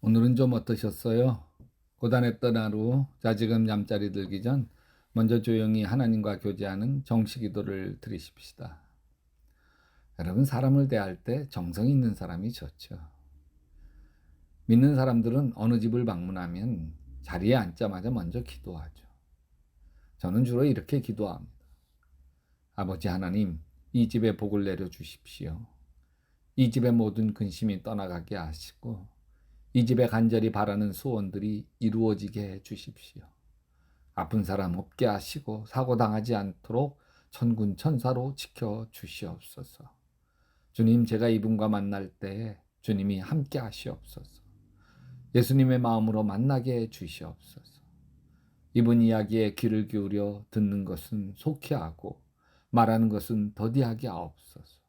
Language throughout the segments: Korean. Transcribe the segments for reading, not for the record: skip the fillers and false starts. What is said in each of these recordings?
오늘은 좀 어떠셨어요? 고단했던 하루, 자지금 잠자리 들기 전 먼저 조용히 하나님과 교제하는 정식 기도를 드리십시다. 여러분, 사람을 대할 때 정성 있는 사람이 좋죠. 믿는 사람들은 어느 집을 방문하면 자리에 앉자마자 먼저 기도하죠. 저는 주로 이렇게 기도합니다. 아버지 하나님, 이 집에 복을 내려 주십시오. 이 집의 모든 근심이 떠나가게 하시고 이 집에 간절히 바라는 소원들이 이루어지게 해 주십시오. 아픈 사람 없게 하시고 사고당하지 않도록 천군 천사로 지켜 주시옵소서. 주님, 제가 이분과 만날 때 주님이 함께 하시옵소서. 예수님의 마음으로 만나게 해 주시옵소서. 이분 이야기에 귀를 기울여 듣는 것은 속히 하고 말하는 것은 더디하게 하옵소서.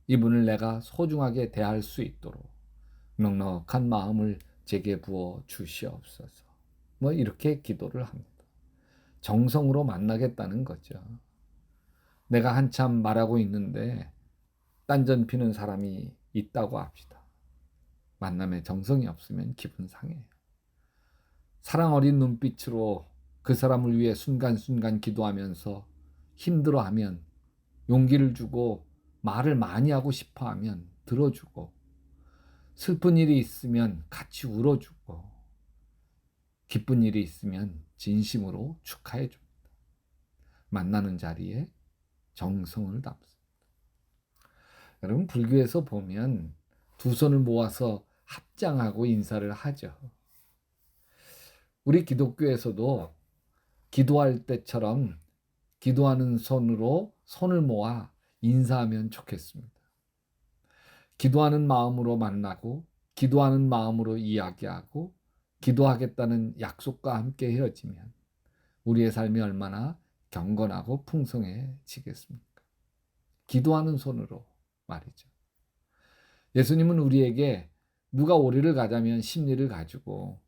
이분을 내가 소중하게 대할 수 있도록 넉넉한 마음을 제게 부어 주시옵소서. 이렇게 기도를 합니다. 정성으로 만나겠다는 거죠. 내가 한참 말하고 있는데 딴전 피는 사람이 있다고 합시다. 만남에 정성이 없으면 기분 상해요. 사랑 어린 눈빛으로 그 사람을 위해 순간순간 기도하면서 힘들어하면 용기를 주고 말을 많이 하고 싶어하면 들어주고 슬픈 일이 있으면 같이 울어주고 기쁜 일이 있으면 진심으로 축하해 줍니다. 만나는 자리에 정성을 담습니다. 여러분, 불교에서 보면 두 손을 모아서 합장하고 인사를 하죠. 우리 기독교에서도 기도할 때처럼 기도하는 손으로 손을 모아 인사하면 좋겠습니다. 기도하는 마음으로 만나고 기도하는 마음으로 이야기하고 기도하겠다는 약속과 함께 헤어지면 우리의 삶이 얼마나 경건하고 풍성해지겠습니까? 기도하는 손으로 말이죠. 예수님은 우리에게 누가 오리를 가자면 십리를 가지고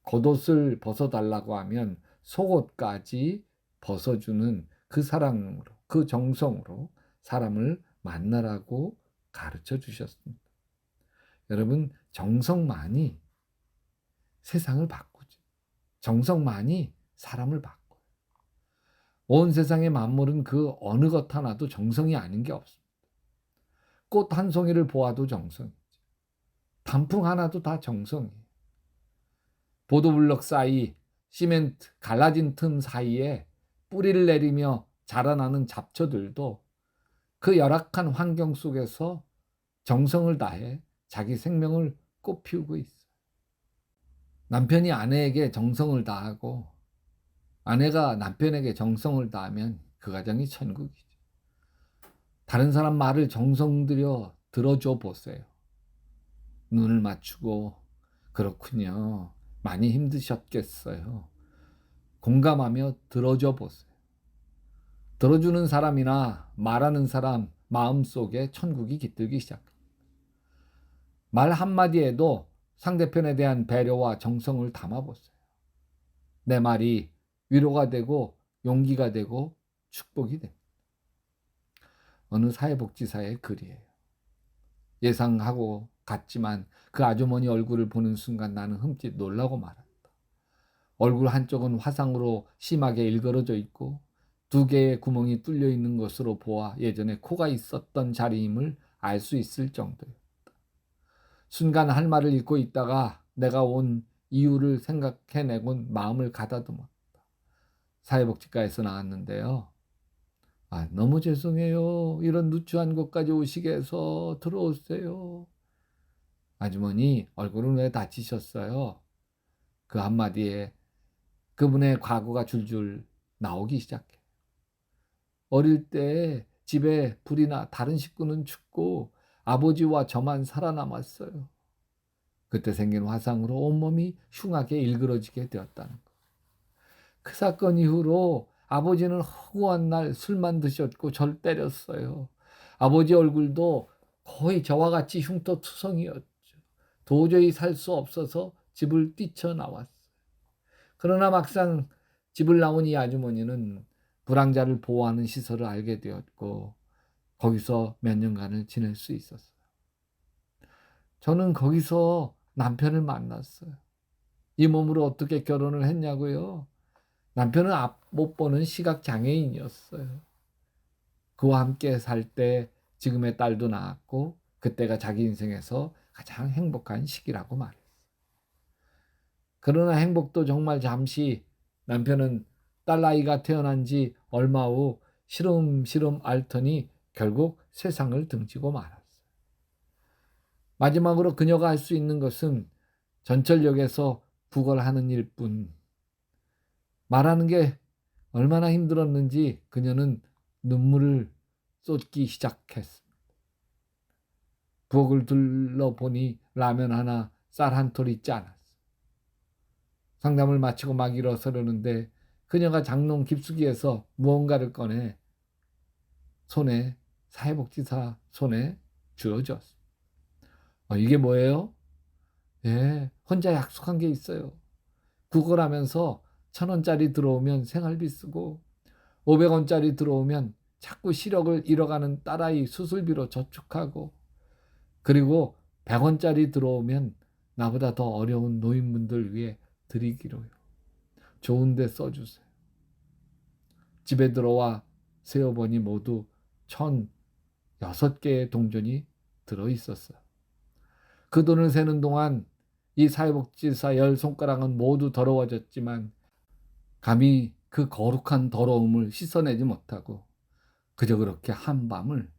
겉옷을 벗어달라고 하면 속옷까지 벗어주는 그 사랑으로, 그 정성으로 사람을 만나라고 가르쳐 주셨습니다. 여러분, 정성만이 세상을 바꾸죠. 정성만이 사람을 바꿔요. 온 세상의 만물은 그 어느 것 하나도 정성이 아닌 게 없습니다. 꽃 한 송이를 보아도 정성이죠. 단풍 하나도 다 정성이에요. 보도블럭 사이 시멘트 갈라진 틈 사이에 뿌리를 내리며 자라나는 잡초들도 그 열악한 환경 속에서 정성을 다해 자기 생명을 꽃피우고 있어요. 남편이 아내에게 정성을 다하고 아내가 남편에게 정성을 다하면 그 가정이 천국이죠. 다른 사람 말을 정성 들여 들어줘 보세요. 눈을 맞추고 그렇군요. 많이 힘드셨겠어요. 공감하며 들어줘 보세요. 들어주는 사람이나 말하는 사람 마음속에 천국이 깃들기 시작합니다. 말 한마디에도 상대편에 대한 배려와 정성을 담아보세요. 내 말이 위로가 되고 용기가 되고 축복이 됩니다. 어느 사회복지사의 글이에요. 예상하고 갔지만 그 아주머니 얼굴을 보는 순간 나는 흠칫 놀라고 말았다. 얼굴 한쪽은 화상으로 심하게 일그러져 있고 두 개의 구멍이 뚫려 있는 것으로 보아 예전에 코가 있었던 자리임을 알 수 있을 정도였다. 순간 할 말을 잃고 있다가 내가 온 이유를 생각해내곤 마음을 가다듬었다. 사회복지과에서 나왔는데요. 너무 죄송해요. 이런 누추한 곳까지 오시게 해서 들어오세요. 아주머니, 얼굴은 왜 다치셨어요? 그 한마디에 그분의 과거가 줄줄 나오기 시작해. 어릴 때 집에 불이 나 다른 식구는 죽고 아버지와 저만 살아남았어요. 그때 생긴 화상으로 온몸이 흉하게 일그러지게 되었다는 거. 그 사건 이후로 아버지는 허구한 날 술만 드셨고 절 때렸어요. 아버지 얼굴도 거의 저와 같이 흉터투성이었죠. 도저히 살 수 없어서 집을 뛰쳐나왔어요. 그러나 막상 집을 나온 이 아주머니는 불황자를 보호하는 시설을 알게 되었고 거기서 몇 년간을 지낼 수 있었어요. 저는 거기서 남편을 만났어요. 이 몸으로 어떻게 결혼을 했냐고요? 남편은 앞 못 보는 시각 장애인이었어요. 그와 함께 살 때 지금의 딸도 낳았고 그때가 자기 인생에서 가장 행복한 시기라고 말했어요. 그러나 행복도 정말 잠시. 남편은 딸아이가 태어난 지 얼마 후 시름시름 앓더니 결국 세상을 등지고 말았어요. 마지막으로 그녀가 할 수 있는 것은 전철역에서 구걸하는 일뿐. 말하는 게 얼마나 힘들었는지 그녀는 눈물을 쏟기 시작했습니다. 부엌을 둘러보니 라면 하나, 쌀 한 톨 있지 않았어요. 상담을 마치고 막 일어서려는데 그녀가 장롱 깊숙이에서 무언가를 꺼내 사회복지사 손에 쥐어줬습니다. 이게 뭐예요? 예, 혼자 약속한 게 있어요. 구걸하면서 1,000원짜리 들어오면 생활비 쓰고 500원짜리 들어오면 자꾸 시력을 잃어가는 딸아이 수술비로 저축하고, 그리고 100원짜리 들어오면 나보다 더 어려운 노인분들 위해 드리기로요. 좋은 데 써주세요. 집에 들어와 세어보니 모두 1,006개의 동전이 들어있었어요. 그 돈을 세는 동안 이 사회복지사 10손가락은 모두 더러워졌지만 감히 그 거룩한 더러움을 씻어내지 못하고 그저 그렇게 한밤을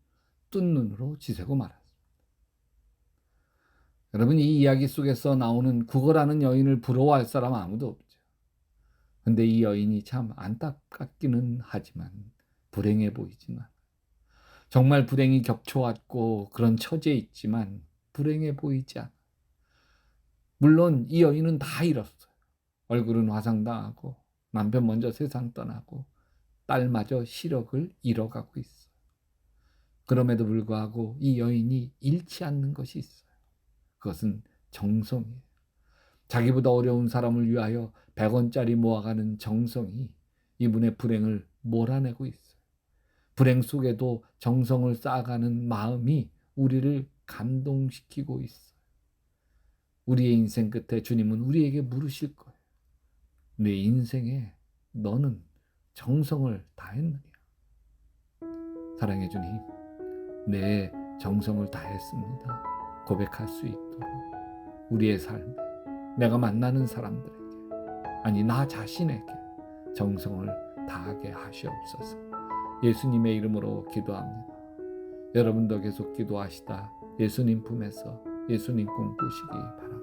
뜬 눈으로 지새고 말았습니다. 여러분, 이 이야기 속에서 나오는 구걸하는 여인을 부러워할 사람 아무도 없죠. 근데 이 여인이 참 안타깝기는 하지만 불행해 보이지만, 정말 불행이 겹쳐왔고 그런 처지에 있지만 불행해 보이지 않아. 물론 이 여인은 다 잃었어요. 얼굴은 화상당하고 남편 먼저 세상 떠나고 딸마저 시력을 잃어가고 있어요. 그럼에도 불구하고 이 여인이 잃지 않는 것이 있어요. 그것은 정성이에요. 자기보다 어려운 사람을 위하여 100원짜리 모아가는 정성이 이분의 불행을 몰아내고 있어요. 불행 속에도 정성을 쌓아가는 마음이 우리를 감동시키고 있어요. 우리의 인생 끝에 주님은 우리에게 물으실 거예요. 내 인생에 너는 정성을 다했느냐? 사랑해 주님, 내 정성을 다했습니다. 고백할 수 있도록 우리의 삶에, 내가 만나는 사람들에게, 아니 나 자신에게 정성을 다하게 하시옵소서. 예수님의 이름으로 기도합니다. 여러분도 계속 기도하시다 예수님 품에서 예수님 꿈꾸시기 바랍니다.